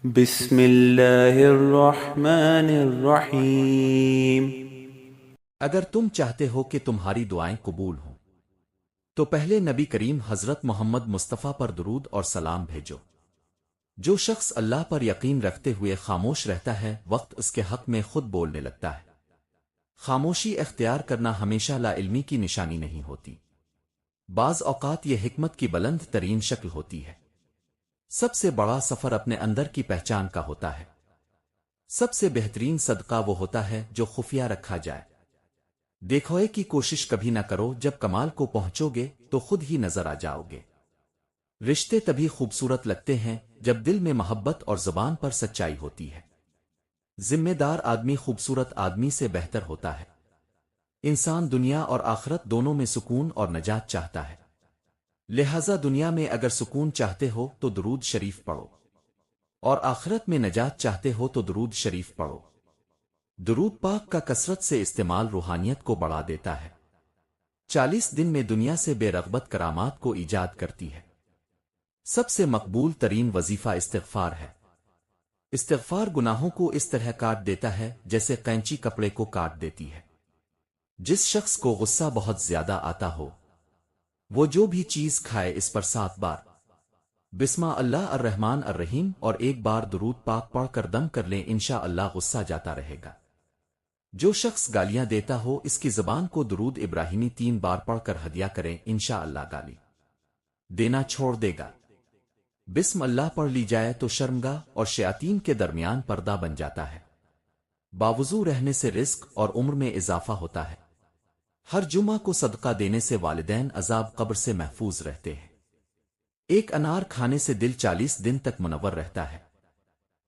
بسم اللہ الرحمن الرحیم۔ اگر تم چاہتے ہو کہ تمہاری دعائیں قبول ہوں تو پہلے نبی کریم حضرت محمد مصطفیٰ پر درود اور سلام بھیجو۔ جو شخص اللہ پر یقین رکھتے ہوئے خاموش رہتا ہے وقت اس کے حق میں خود بولنے لگتا ہے۔ خاموشی اختیار کرنا ہمیشہ لا علمی کی نشانی نہیں ہوتی، بعض اوقات یہ حکمت کی بلند ترین شکل ہوتی ہے۔ سب سے بڑا سفر اپنے اندر کی پہچان کا ہوتا ہے۔ سب سے بہترین صدقہ وہ ہوتا ہے جو خفیہ رکھا جائے۔ دیکھوئے کی کوشش کبھی نہ کرو، جب کمال کو پہنچو گے تو خود ہی نظر آ جاؤ گے۔ رشتے تبھی خوبصورت لگتے ہیں جب دل میں محبت اور زبان پر سچائی ہوتی ہے۔ ذمہ دار آدمی خوبصورت آدمی سے بہتر ہوتا ہے۔ انسان دنیا اور آخرت دونوں میں سکون اور نجات چاہتا ہے، لہذا دنیا میں اگر سکون چاہتے ہو تو درود شریف پڑھو، اور آخرت میں نجات چاہتے ہو تو درود شریف پڑھو۔ درود پاک کا کثرت سے استعمال روحانیت کو بڑھا دیتا ہے۔ 40 دن میں دنیا سے بے رغبت کرامات کو ایجاد کرتی ہے۔ سب سے مقبول ترین وظیفہ استغفار ہے۔ استغفار گناہوں کو اس طرح کاٹ دیتا ہے جیسے قینچی کپڑے کو کاٹ دیتی ہے۔ جس شخص کو غصہ بہت زیادہ آتا ہو وہ جو بھی چیز کھائے اس پر 7 بار بسم اللہ الرحمن الرحیم اور 1 بار درود پاک پڑھ کر دم کر لیں، انشاءاللہ غصہ جاتا رہے گا۔ جو شخص گالیاں دیتا ہو اس کی زبان کو درود ابراہیمی 3 بار پڑھ کر ہدیہ کریں، انشاءاللہ گالی دینا چھوڑ دے گا۔ بسم اللہ پڑھ لی جائے تو شرمگاہ اور شیاطین کے درمیان پردہ بن جاتا ہے۔ باوضو رہنے سے رزق اور عمر میں اضافہ ہوتا ہے۔ ہر جمعہ کو صدقہ دینے سے والدین عذاب قبر سے محفوظ رہتے ہیں۔ ایک انار کھانے سے دل 40 دن تک منور رہتا ہے۔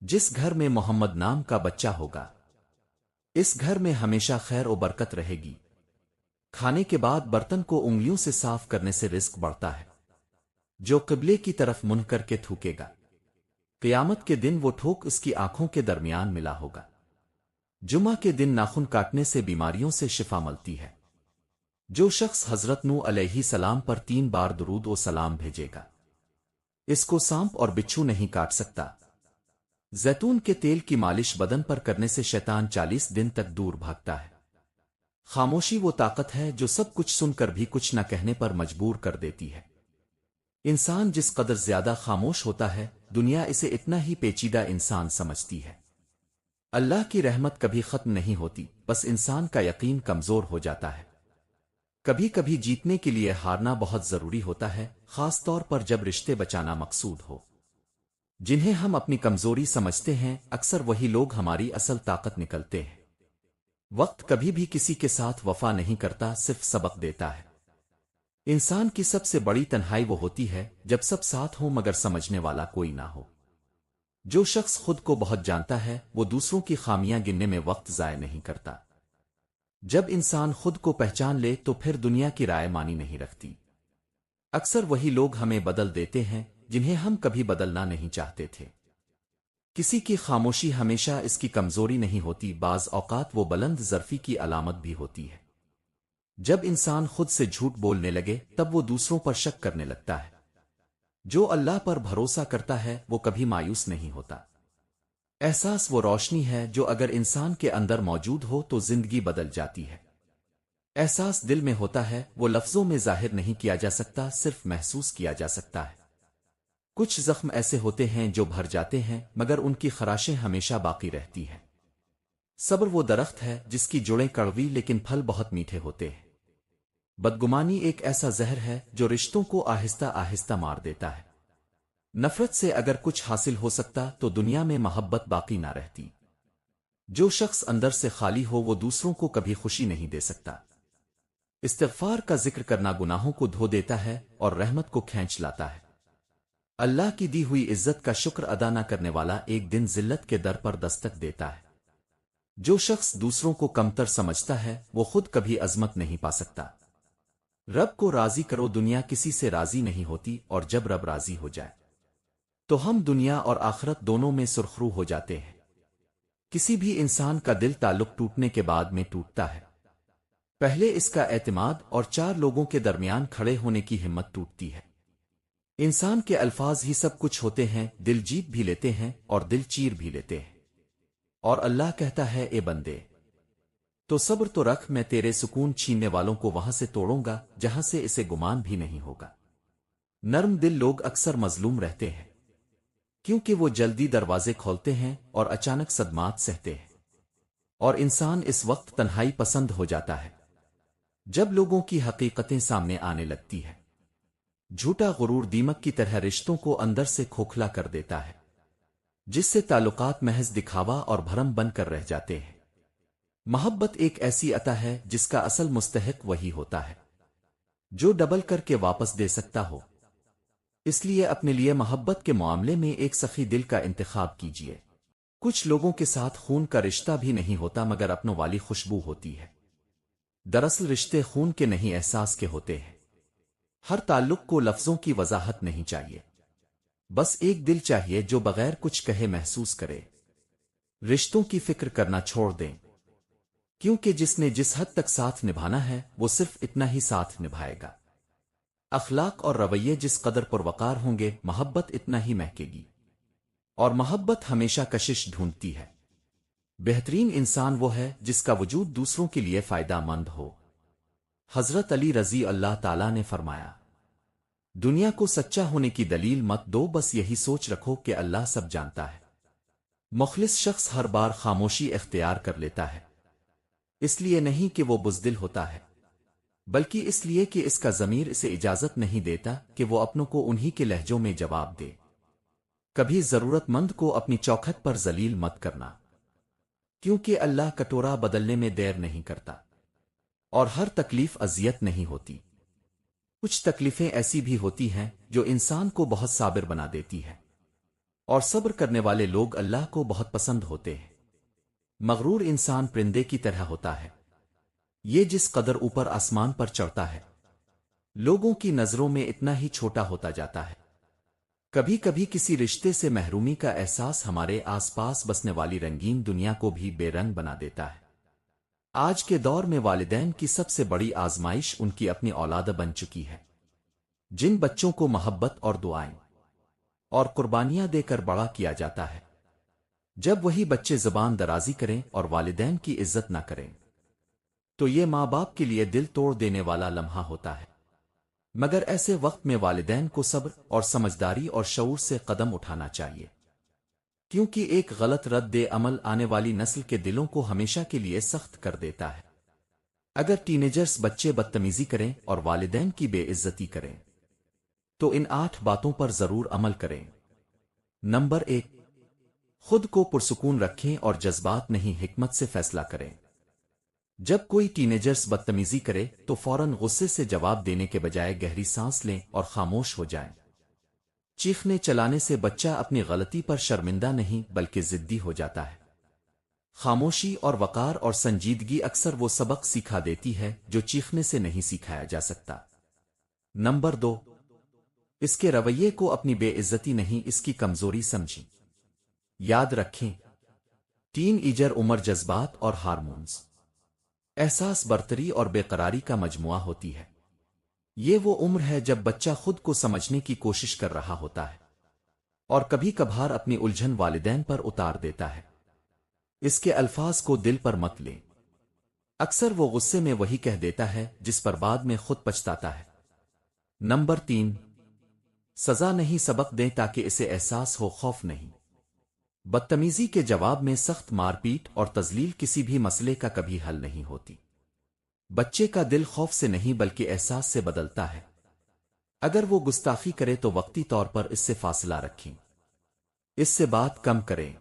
جس گھر میں محمد نام کا بچہ ہوگا اس گھر میں ہمیشہ خیر و برکت رہے گی۔ کھانے کے بعد برتن کو انگلیوں سے صاف کرنے سے رزق بڑھتا ہے۔ جو قبلے کی طرف منہ کر کے تھوکے گا قیامت کے دن وہ ٹھوک اس کی آنکھوں کے درمیان ملا ہوگا۔ جمعہ کے دن ناخن کاٹنے سے بیماریوں سے شفا ملتی ہے۔ جو شخص حضرت نوح علیہ السلام پر 3 بار درود و سلام بھیجے گا اس کو سانپ اور بچھو نہیں کاٹ سکتا۔ زیتون کے تیل کی مالش بدن پر کرنے سے شیطان 40 دن تک دور بھاگتا ہے۔ خاموشی وہ طاقت ہے جو سب کچھ سن کر بھی کچھ نہ کہنے پر مجبور کر دیتی ہے۔ انسان جس قدر زیادہ خاموش ہوتا ہے دنیا اسے اتنا ہی پیچیدہ انسان سمجھتی ہے۔ اللہ کی رحمت کبھی ختم نہیں ہوتی، بس انسان کا یقین کمزور ہو جاتا ہے۔ کبھی کبھی جیتنے کے لیے ہارنا بہت ضروری ہوتا ہے، خاص طور پر جب رشتے بچانا مقصود ہو۔ جنہیں ہم اپنی کمزوری سمجھتے ہیں اکثر وہی لوگ ہماری اصل طاقت نکلتے ہیں۔ وقت کبھی بھی کسی کے ساتھ وفا نہیں کرتا، صرف سبق دیتا ہے۔ انسان کی سب سے بڑی تنہائی وہ ہوتی ہے جب سب ساتھ ہوں مگر سمجھنے والا کوئی نہ ہو۔ جو شخص خود کو بہت جانتا ہے وہ دوسروں کی خامیاں گننے میں وقت ضائع نہیں کرتا۔ جب انسان خود کو پہچان لے تو پھر دنیا کی رائے مانی نہیں رکھتی۔ اکثر وہی لوگ ہمیں بدل دیتے ہیں جنہیں ہم کبھی بدلنا نہیں چاہتے تھے۔ کسی کی خاموشی ہمیشہ اس کی کمزوری نہیں ہوتی، بعض اوقات وہ بلند ظرفی کی علامت بھی ہوتی ہے۔ جب انسان خود سے جھوٹ بولنے لگے تب وہ دوسروں پر شک کرنے لگتا ہے۔ جو اللہ پر بھروسہ کرتا ہے وہ کبھی مایوس نہیں ہوتا۔ احساس وہ روشنی ہے جو اگر انسان کے اندر موجود ہو تو زندگی بدل جاتی ہے۔ احساس دل میں ہوتا ہے، وہ لفظوں میں ظاہر نہیں کیا جا سکتا، صرف محسوس کیا جا سکتا ہے۔ کچھ زخم ایسے ہوتے ہیں جو بھر جاتے ہیں مگر ان کی خراشیں ہمیشہ باقی رہتی ہیں۔ صبر وہ درخت ہے جس کی جڑیں کڑوی لیکن پھل بہت میٹھے ہوتے ہیں۔ بدگمانی ایک ایسا زہر ہے جو رشتوں کو آہستہ آہستہ مار دیتا ہے۔ نفرت سے اگر کچھ حاصل ہو سکتا تو دنیا میں محبت باقی نہ رہتی۔ جو شخص اندر سے خالی ہو وہ دوسروں کو کبھی خوشی نہیں دے سکتا۔ استغفار کا ذکر کرنا گناہوں کو دھو دیتا ہے اور رحمت کو کھینچ لاتا ہے۔ اللہ کی دی ہوئی عزت کا شکر ادا نہ کرنے والا ایک دن ذلت کے در پر دستک دیتا ہے۔ جو شخص دوسروں کو کمتر سمجھتا ہے وہ خود کبھی عظمت نہیں پا سکتا۔ رب کو راضی کرو، دنیا کسی سے راضی نہیں ہوتی، اور جب رب راضی ہو جائے تو ہم دنیا اور آخرت دونوں میں سرخرو ہو جاتے ہیں۔ کسی بھی انسان کا دل تعلق ٹوٹنے کے بعد میں ٹوٹتا ہے۔ پہلے اس کا اعتماد اور 4 لوگوں کے درمیان کھڑے ہونے کی ہمت ٹوٹتی ہے۔ انسان کے الفاظ ہی سب کچھ ہوتے ہیں، دل جیت بھی لیتے ہیں اور دل چیر بھی لیتے ہیں۔ اور اللہ کہتا ہے، اے بندے، تو صبر تو رکھ، میں تیرے سکون چھیننے والوں کو وہاں سے توڑوں گا جہاں سے اسے گمان بھی نہیں ہوگا۔ نرم دل لوگ اکثر مظلوم رہتے ہیں، کیونکہ وہ جلدی دروازے کھولتے ہیں اور اچانک صدمات سہتے ہیں، اور انسان اس وقت تنہائی پسند ہو جاتا ہے جب لوگوں کی حقیقتیں سامنے آنے لگتی ہے۔ جھوٹا غرور دیمک کی طرح رشتوں کو اندر سے کھوکھلا کر دیتا ہے، جس سے تعلقات محض دکھاوا اور بھرم بن کر رہ جاتے ہیں۔ محبت ایک ایسی عطا ہے جس کا اصل مستحق وہی ہوتا ہے جو ڈبل کر کے واپس دے سکتا ہو۔ اس لیے اپنے لیے محبت کے معاملے میں ایک سخی دل کا انتخاب کیجیے۔ کچھ لوگوں کے ساتھ خون کا رشتہ بھی نہیں ہوتا مگر اپنوں والی خوشبو ہوتی ہے۔ دراصل رشتے خون کے نہیں، احساس کے ہوتے ہیں۔ ہر تعلق کو لفظوں کی وضاحت نہیں چاہیے، بس ایک دل چاہیے جو بغیر کچھ کہے محسوس کرے۔ رشتوں کی فکر کرنا چھوڑ دیں، کیونکہ جس نے جس حد تک ساتھ نبھانا ہے وہ صرف اتنا ہی ساتھ نبھائے گا۔ اخلاق اور رویے جس قدر پروقار ہوں گے، محبت اتنا ہی مہکے گی، اور محبت ہمیشہ کشش ڈھونڈتی ہے۔ بہترین انسان وہ ہے جس کا وجود دوسروں کے لیے فائدہ مند ہو۔ حضرت علی رضی اللہ تعالیٰ نے فرمایا، دنیا کو سچا ہونے کی دلیل مت دو، بس یہی سوچ رکھو کہ اللہ سب جانتا ہے۔ مخلص شخص ہر بار خاموشی اختیار کر لیتا ہے، اس لیے نہیں کہ وہ بزدل ہوتا ہے، بلکہ اس لیے کہ اس کا ضمیر اسے اجازت نہیں دیتا کہ وہ اپنوں کو انہی کے لہجوں میں جواب دے۔ کبھی ضرورت مند کو اپنی چوکھٹ پر ذلیل مت کرنا، کیونکہ اللہ کٹورا بدلنے میں دیر نہیں کرتا، اور ہر تکلیف اذیت نہیں ہوتی۔ کچھ تکلیفیں ایسی بھی ہوتی ہیں جو انسان کو بہت صابر بنا دیتی ہے، اور صبر کرنے والے لوگ اللہ کو بہت پسند ہوتے ہیں۔ مغرور انسان پرندے کی طرح ہوتا ہے، یہ جس قدر اوپر آسمان پر چڑھتا ہے لوگوں کی نظروں میں اتنا ہی چھوٹا ہوتا جاتا ہے۔ کبھی کبھی کسی رشتے سے محرومی کا احساس ہمارے آس پاس بسنے والی رنگین دنیا کو بھی بے رنگ بنا دیتا ہے۔ آج کے دور میں والدین کی سب سے بڑی آزمائش ان کی اپنی اولاد بن چکی ہے، جن بچوں کو محبت اور دعائیں اور قربانیاں دے کر بڑا کیا جاتا ہے، جب وہی بچے زبان درازی کریں اور والدین کی عزت نہ کریں تو یہ ماں باپ کے لیے دل توڑ دینے والا لمحہ ہوتا ہے۔ مگر ایسے وقت میں والدین کو صبر اور سمجھداری اور شعور سے قدم اٹھانا چاہیے، کیونکہ ایک غلط رد عمل آنے والی نسل کے دلوں کو ہمیشہ کے لیے سخت کر دیتا ہے۔ اگر ٹینیجرز بچے بدتمیزی کریں اور والدین کی بے عزتی کریں تو ان 8 باتوں پر ضرور عمل کریں۔ نمبر 1، خود کو پرسکون رکھیں اور جذبات نہیں حکمت سے فیصلہ کریں۔ جب کوئی ٹینیجرز بدتمیزی کرے تو فوراً غصے سے جواب دینے کے بجائے گہری سانس لیں اور خاموش ہو جائیں۔ چیخنے چلانے سے بچہ اپنی غلطی پر شرمندہ نہیں بلکہ ضدی ہو جاتا ہے۔ خاموشی اور وقار اور سنجیدگی اکثر وہ سبق سکھا دیتی ہے جو چیخنے سے نہیں سکھایا جا سکتا۔ نمبر 2، اس کے رویے کو اپنی بے عزتی نہیں، اس کی کمزوری سمجھیں۔ یاد رکھیں، ٹین ایجر عمر جذبات اور ہارمونز، احساس برتری اور بے قراری کا مجموعہ ہوتی ہے۔ یہ وہ عمر ہے جب بچہ خود کو سمجھنے کی کوشش کر رہا ہوتا ہے اور کبھی کبھار اپنی الجھن والدین پر اتار دیتا ہے۔ اس کے الفاظ کو دل پر مت لیں، اکثر وہ غصے میں وہی کہہ دیتا ہے جس پر بعد میں خود پچھتاتا ہے۔ نمبر 3، سزا نہیں سبق دیں تاکہ اسے احساس ہو خوف نہیں۔ بدتمیزی کے جواب میں سخت مار پیٹ اور تذلیل کسی بھی مسئلے کا کبھی حل نہیں ہوتی۔ بچے کا دل خوف سے نہیں بلکہ احساس سے بدلتا ہے۔ اگر وہ گستاخی کرے تو وقتی طور پر اس سے فاصلہ رکھیں، اس سے بات کم کریں،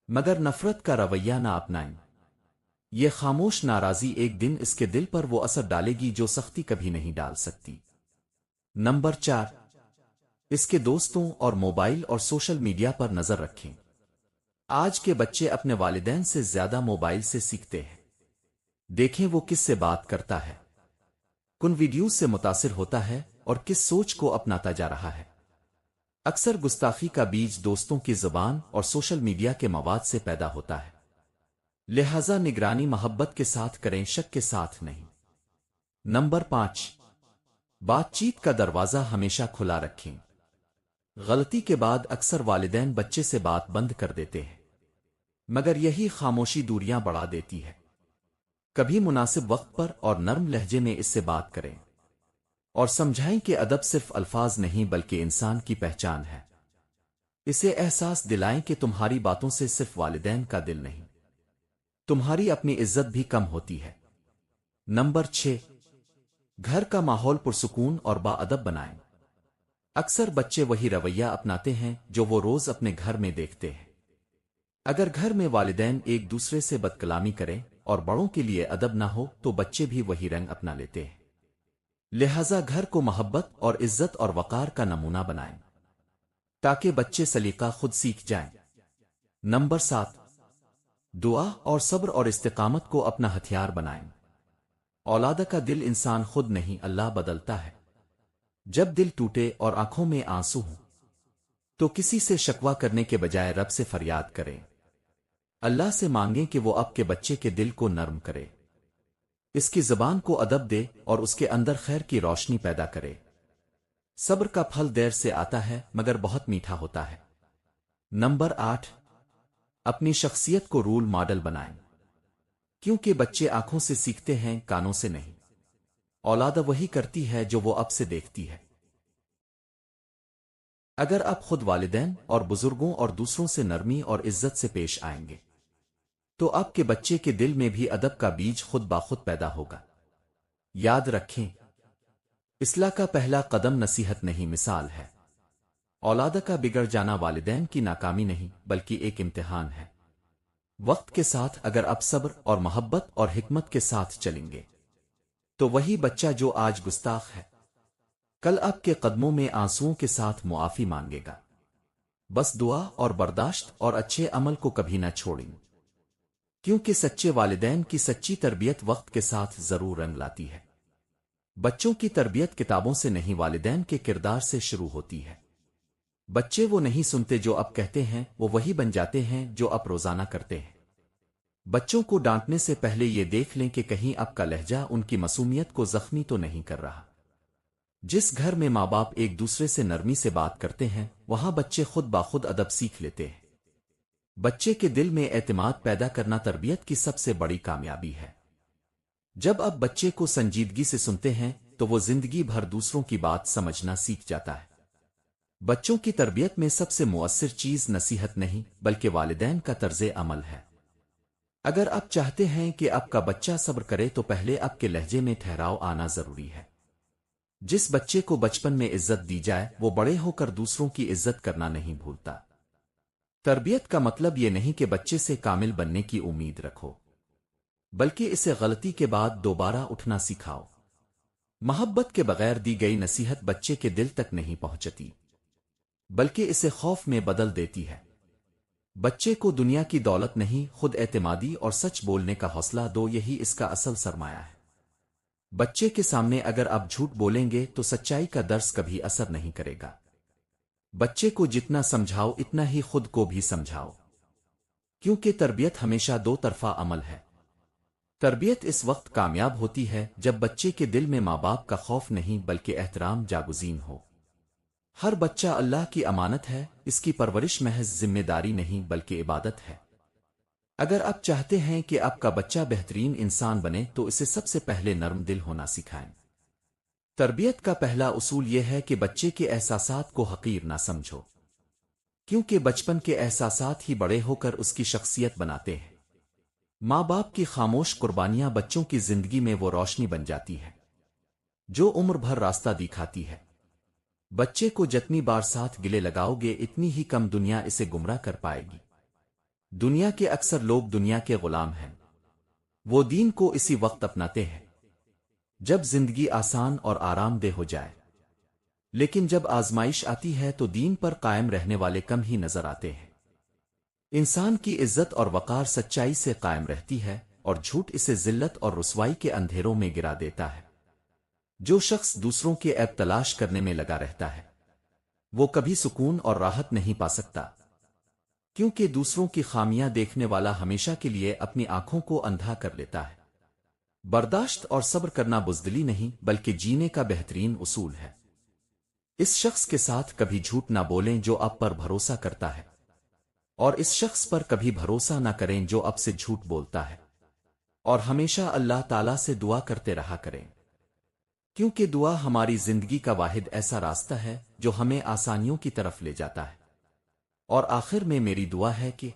مگر نفرت کا رویہ نہ اپنائیں۔ یہ خاموش ناراضی ایک دن اس کے دل پر وہ اثر ڈالے گی جو سختی کبھی نہیں ڈال سکتی۔ نمبر 4، اس کے دوستوں اور موبائل اور سوشل میڈیا پر نظر رکھیں۔ آج کے بچے اپنے والدین سے زیادہ موبائل سے سیکھتے ہیں۔ دیکھیں وہ کس سے بات کرتا ہے، کن ویڈیوز سے متاثر ہوتا ہے اور کس سوچ کو اپناتا جا رہا ہے۔ اکثر گستاخی کا بیج دوستوں کی زبان اور سوشل میڈیا کے مواد سے پیدا ہوتا ہے، لہذا نگرانی محبت کے ساتھ کریں، شک کے ساتھ نہیں۔ نمبر 5، بات چیت کا دروازہ ہمیشہ کھلا رکھیں۔ غلطی کے بعد اکثر والدین بچے سے بات بند کر دیتے ہیں، مگر یہی خاموشی دوریاں بڑھا دیتی ہے۔ کبھی مناسب وقت پر اور نرم لہجے میں اس سے بات کریں اور سمجھائیں کہ ادب صرف الفاظ نہیں بلکہ انسان کی پہچان ہے۔ اسے احساس دلائیں کہ تمہاری باتوں سے صرف والدین کا دل نہیں، تمہاری اپنی عزت بھی کم ہوتی ہے۔ نمبر 6، گھر کا ماحول پرسکون اور باادب بنائیں۔ اکثر بچے وہی رویہ اپناتے ہیں جو وہ روز اپنے گھر میں دیکھتے ہیں۔ اگر گھر میں والدین ایک دوسرے سے بدکلامی کریں اور بڑوں کے لیے ادب نہ ہو تو بچے بھی وہی رنگ اپنا لیتے ہیں۔ لہذا گھر کو محبت اور عزت اور وقار کا نمونہ بنائیں تاکہ بچے سلیقہ خود سیکھ جائیں۔ نمبر 7، دعا اور صبر اور استقامت کو اپنا ہتھیار بنائیں۔ اولاد کا دل انسان خود نہیں اللہ بدلتا ہے۔ جب دل ٹوٹے اور آنکھوں میں آنسو ہوں تو کسی سے شکوہ کرنے کے بجائے رب سے فریاد کریں۔ اللہ سے مانگیں کہ وہ آپ کے بچے کے دل کو نرم کرے، اس کی زبان کو ادب دے اور اس کے اندر خیر کی روشنی پیدا کرے۔ صبر کا پھل دیر سے آتا ہے مگر بہت میٹھا ہوتا ہے۔ نمبر 8، اپنی شخصیت کو رول ماڈل بنائیں، کیونکہ بچے آنکھوں سے سیکھتے ہیں، کانوں سے نہیں۔ اولاد وہی کرتی ہے جو وہ اب سے دیکھتی ہے۔ اگر آپ خود والدین اور بزرگوں اور دوسروں سے نرمی اور عزت سے پیش آئیں گے تو آپ کے بچے کے دل میں بھی ادب کا بیج خود بخود پیدا ہوگا۔ یاد رکھیں، اصلاح کا پہلا قدم نصیحت نہیں مثال ہے۔ اولاد کا بگڑ جانا والدین کی ناکامی نہیں بلکہ ایک امتحان ہے۔ وقت کے ساتھ اگر آپ صبر اور محبت اور حکمت کے ساتھ چلیں گے تو وہی بچہ جو آج گستاخ ہے کل آپ کے قدموں میں آنسوؤں کے ساتھ معافی مانگے گا۔ بس دعا اور برداشت اور اچھے عمل کو کبھی نہ چھوڑیں، کیونکہ سچے والدین کی سچی تربیت وقت کے ساتھ ضرور رنگ لاتی ہے۔ بچوں کی تربیت کتابوں سے نہیں والدین کے کردار سے شروع ہوتی ہے۔ بچے وہ نہیں سنتے جو آپ کہتے ہیں، وہ وہی بن جاتے ہیں جو آپ روزانہ کرتے ہیں۔ بچوں کو ڈانٹنے سے پہلے یہ دیکھ لیں کہ کہیں آپ کا لہجہ ان کی معصومیت کو زخمی تو نہیں کر رہا۔ جس گھر میں ماں باپ ایک دوسرے سے نرمی سے بات کرتے ہیں وہاں بچے خود بخود ادب سیکھ لیتے ہیں۔ بچے کے دل میں اعتماد پیدا کرنا تربیت کی سب سے بڑی کامیابی ہے۔ جب آپ بچے کو سنجیدگی سے سنتے ہیں تو وہ زندگی بھر دوسروں کی بات سمجھنا سیکھ جاتا ہے۔ بچوں کی تربیت میں سب سے مؤثر چیز نصیحت نہیں بلکہ والدین کا طرز عمل ہے۔ اگر آپ چاہتے ہیں کہ آپ کا بچہ صبر کرے تو پہلے آپ کے لہجے میں ٹھہراؤ آنا ضروری ہے۔ جس بچے کو بچپن میں عزت دی جائے وہ بڑے ہو کر دوسروں کی عزت کرنا نہیں بھولتا۔ تربیت کا مطلب یہ نہیں کہ بچے سے کامل بننے کی امید رکھو، بلکہ اسے غلطی کے بعد دوبارہ اٹھنا سکھاؤ۔ محبت کے بغیر دی گئی نصیحت بچے کے دل تک نہیں پہنچتی بلکہ اسے خوف میں بدل دیتی ہے۔ بچے کو دنیا کی دولت نہیں خود اعتمادی اور سچ بولنے کا حوصلہ دو، یہی اس کا اصل سرمایہ ہے۔ بچے کے سامنے اگر آپ جھوٹ بولیں گے تو سچائی کا درس کبھی اثر نہیں کرے گا۔ بچے کو جتنا سمجھاؤ اتنا ہی خود کو بھی سمجھاؤ، کیونکہ تربیت ہمیشہ دو طرفہ عمل ہے۔ تربیت اس وقت کامیاب ہوتی ہے جب بچے کے دل میں ماں باپ کا خوف نہیں بلکہ احترام جاگزین ہو۔ ہر بچہ اللہ کی امانت ہے، اس کی پرورش محض ذمہ داری نہیں بلکہ عبادت ہے۔ اگر آپ چاہتے ہیں کہ آپ کا بچہ بہترین انسان بنے تو اسے سب سے پہلے نرم دل ہونا سکھائیں۔ تربیت کا پہلا اصول یہ ہے کہ بچے کے احساسات کو حقیر نہ سمجھو، کیونکہ بچپن کے احساسات ہی بڑے ہو کر اس کی شخصیت بناتے ہیں۔ ماں باپ کی خاموش قربانیاں بچوں کی زندگی میں وہ روشنی بن جاتی ہے جو عمر بھر راستہ دکھاتی ہے۔ بچے کو جتنی بار ساتھ گلے لگاؤ گے اتنی ہی کم دنیا اسے گمراہ کر پائے گی۔ دنیا کے اکثر لوگ دنیا کے غلام ہیں، وہ دین کو اسی وقت اپناتے ہیں جب زندگی آسان اور آرام دہ ہو جائے، لیکن جب آزمائش آتی ہے تو دین پر قائم رہنے والے کم ہی نظر آتے ہیں۔ انسان کی عزت اور وقار سچائی سے قائم رہتی ہے اور جھوٹ اسے ذلت اور رسوائی کے اندھیروں میں گرا دیتا ہے۔ جو شخص دوسروں کے عیب تلاش کرنے میں لگا رہتا ہے وہ کبھی سکون اور راحت نہیں پا سکتا، کیونکہ دوسروں کی خامیاں دیکھنے والا ہمیشہ کے لیے اپنی آنکھوں کو اندھا کر لیتا ہے۔ برداشت اور صبر کرنا بزدلی نہیں بلکہ جینے کا بہترین اصول ہے۔ اس شخص کے ساتھ کبھی جھوٹ نہ بولیں جو اب پر بھروسہ کرتا ہے، اور اس شخص پر کبھی بھروسہ نہ کریں جو اب سے جھوٹ بولتا ہے، اور ہمیشہ اللہ تعالیٰ سے دعا کرتے رہا کریں، کیونکہ دعا ہماری زندگی کا واحد ایسا راستہ ہے جو ہمیں آسانیوں کی طرف لے جاتا ہے۔ اور آخر میں میری دعا ہے کہ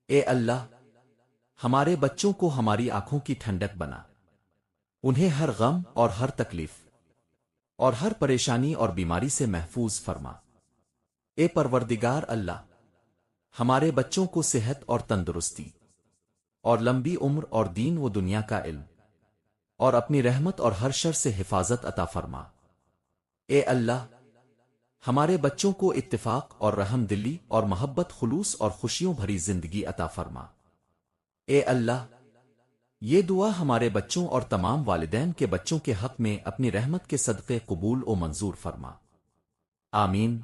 اے اللہ، ہمارے بچوں کو ہماری آنکھوں کی ٹھنڈک بنا، انہیں ہر غم اور ہر تکلیف اور ہر پریشانی اور بیماری سے محفوظ فرما۔ اے پروردگار اللہ، ہمارے بچوں کو صحت اور تندرستی اور لمبی عمر اور دین و دنیا کا علم اور اپنی رحمت اور ہر شر سے حفاظت عطا فرما۔ اے اللہ، ہمارے بچوں کو اتفاق اور رحم دلی اور محبت، خلوص اور خوشیوں بھری زندگی عطا فرما۔ اے اللہ، یہ دعا ہمارے بچوں اور تمام والدین کے بچوں کے حق میں اپنی رحمت کے صدقے قبول و منظور فرما۔ آمین۔